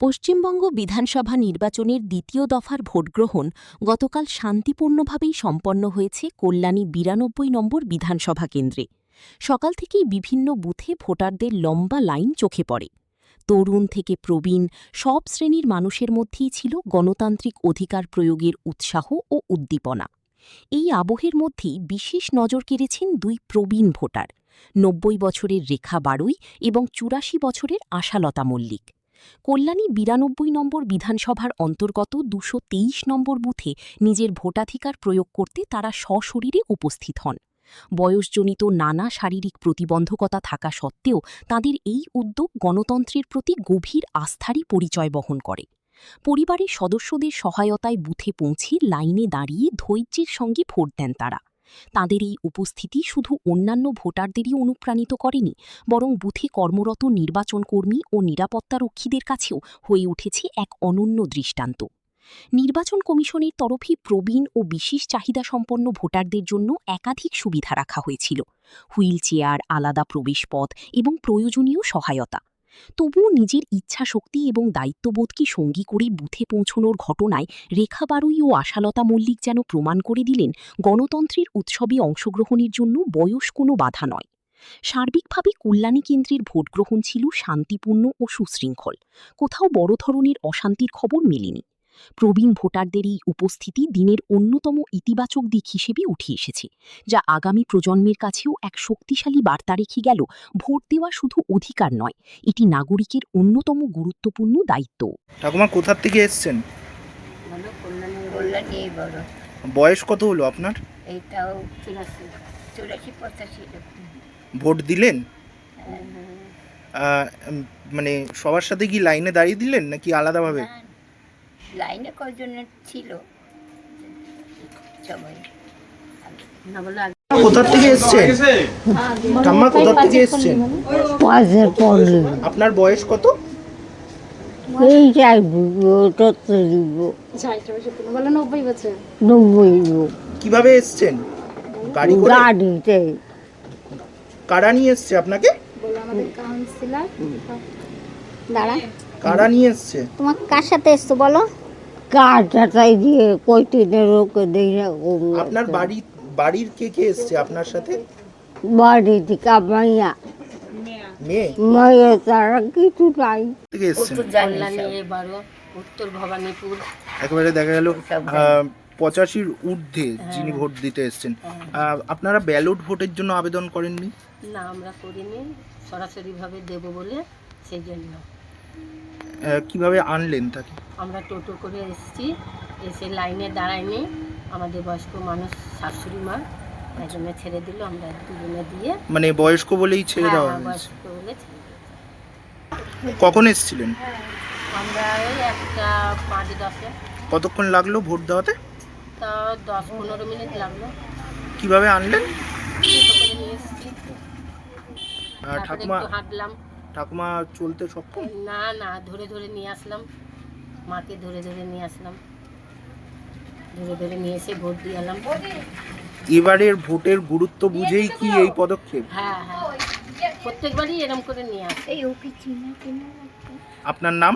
পশ্চিমবঙ্গ বিধানসভা নির্বাচনের দ্বিতীয় দফার ভোটগ্রহণ গতকাল শান্তিপূর্ণভাবেই সম্পন্ন হয়েছে কল্যাণী ৯২ নম্বর বিধানসভা কেন্দ্রে। সকাল থেকেই বিভিন্ন বুথে ভোটারদের লম্বা লাইন চোখে পড়ে। তরুণ থেকে প্রবীণ সব শ্রেণীর মানুষের মধ্যেই ছিল গণতান্ত্রিক অধিকার প্রয়োগের উৎসাহ ও উদ্দীপনা। এই আবহের মধ্যেই বিশেষ নজর কেড়েছেন দুই প্রবীণ ভোটার, ৯০ বছরের রেখা বাড়ুই এবং ৮৪ বছরের আশালতা মল্লিক। কল্যাণী ৯২ নম্বর বিধানসভার অন্তর্গত ২২৩ নম্বর বুথে নিজের ভোটাধিকার প্রয়োগ করতে তারা সশরীরে উপস্থিত হন। বয়সজনিত নানা শারীরিক প্রতিবন্ধকতা থাকা সত্ত্বেও তাদের এই উদ্যোগ গণতন্ত্রের প্রতি গভীর আস্থারই পরিচয় বহন করে। পরিবারের সদস্যদের সহায়তায় বুথে পৌঁছে লাইনে দাঁড়িয়ে ধৈর্যের সঙ্গে ভোট দেন তারা। তাঁদের এই উপস্থিতি শুধু অন্যান্য ভোটারদেরই অনুপ্রাণিত করেনি, বরং বুথে কর্মরত নির্বাচনকর্মী ও নিরাপত্তারক্ষীদের কাছেও হয়ে উঠেছে এক অনন্য দৃষ্টান্ত। নির্বাচন কমিশনের তরফে প্রবীণ ও বিশেষ চাহিদাসম্পন্ন ভোটারদের জন্য একাধিক সুবিধা রাখা হয়েছিল: হুইল চেয়ার, আলাদা প্রবেশপথ এবং প্রয়োজনীয় সহায়তা। তবুও নিজের ইচ্ছাশক্তি এবং দায়িত্ববোধকে সঙ্গী করে বুথে পৌঁছনোর ঘটনায় রেখা বাড়ুই ও আশালতা মল্লিক যেন প্রমাণ করে দিলেন, গণতন্ত্রের উৎসবে অংশগ্রহণের জন্য বয়স কোনো বাধা নয়। সার্বিকভাবে কল্যাণী কেন্দ্রের ভোটগ্রহণ ছিল শান্তিপূর্ণ ও সুশৃঙ্খল। কোথাও বড় ধরনের অশান্তির খবর মেলেনি। প্রবীণ ভোটারদের এই উপস্থিতি দিনের অন্যতম ইতিবাচক দিক হিসেবে উঠে এসেছে, যা আগামী প্রজন্মের কাছেও এক শক্তিশালী বার্তা রেখে গেল: ভোট দেওয়া শুধু অধিকার নয়, এটি নাগরিকের অন্যতম গুরুত্বপূর্ণ দায়িত্ব। ঠাকুমা কোথা থেকে এসেছেন? বয়স কত হলো আপনার? এইটাও 84-85। ভোট দিলেন? মানে সবার সাথে কি লাইনে দাঁড়িয়ে দিলেন নাকি আলাদাভাবে? লাইনে কয়জনের ছিল সবাই। কোথা থেকে এসেছেন? ঠাম্মা কোথা থেকে এসেছেন? আপনার বয়স কত? কিভাবে এসেছেন? গাড়ি করে? গাড়িতে। কারা নিয়ে এসছে আপনাকে? কারা নিয়ে এসছে? তোমার কার সাথে এসছো বলো? কারটাই দিয়ে কয়টিনের ওকে দেই না। আপনার বাড়ির কে কে এসছে আপনার সাথে? বাড়ি থেকে মাইয়া মেয়ে মাইয়া তারা কিছু নাই। থেকে এসছেন? উত্তর ভবানীপুর। একেবারে দেখা গেল 85-র ঊর্ধ্বে যিনি ভোট দিতে এসছেন। আপনারা ব্যালট ভোটের জন্য আবেদন করেননি? না, আমরা করিনি, সরাসরিভাবে দেব বলে সেই জন্য। কিভাবে আনলেন তাকে? আমরা টোটো করে এসেছি, এসে লাইনে দাঁড়াইনি। আমাদের বয়স্ক মানুষ, শাশুড়ি মা, একজনে ছেড়ে দিল, আমরা দুজনে দিয়ে। মানে বয়স্ক বলেই ছেড়ে দেওয়া হয়েছে? বয়স্ক বলে ছেড়ে। কখন এসেছিলেন? আমরা ওই 1:05-10। কতক্ষণ লাগলো ভোট দেওয়াতে? তা 10-15 মিনিট লাগলো। কিভাবে আনলেন? টোটো করে নিয়ে এসেছি। ঠাকুমা হাঁটলাম। ঠাকুমা চলতে সক্ষম? না, ধরে ধরে নিয়ে আসলাম, মাকে ধরে ধরে নিয়ে আসলাম, ধরে নিয়ে এসে ভোট দিয়ে এলাম। এবারের ভোটের গুরুত্ব বুঝেই কি এই পদক্ষেপ? হ্যাঁ, প্রত্যেকবারই এরকম করে নিয়ে আসে। আপনার নাম?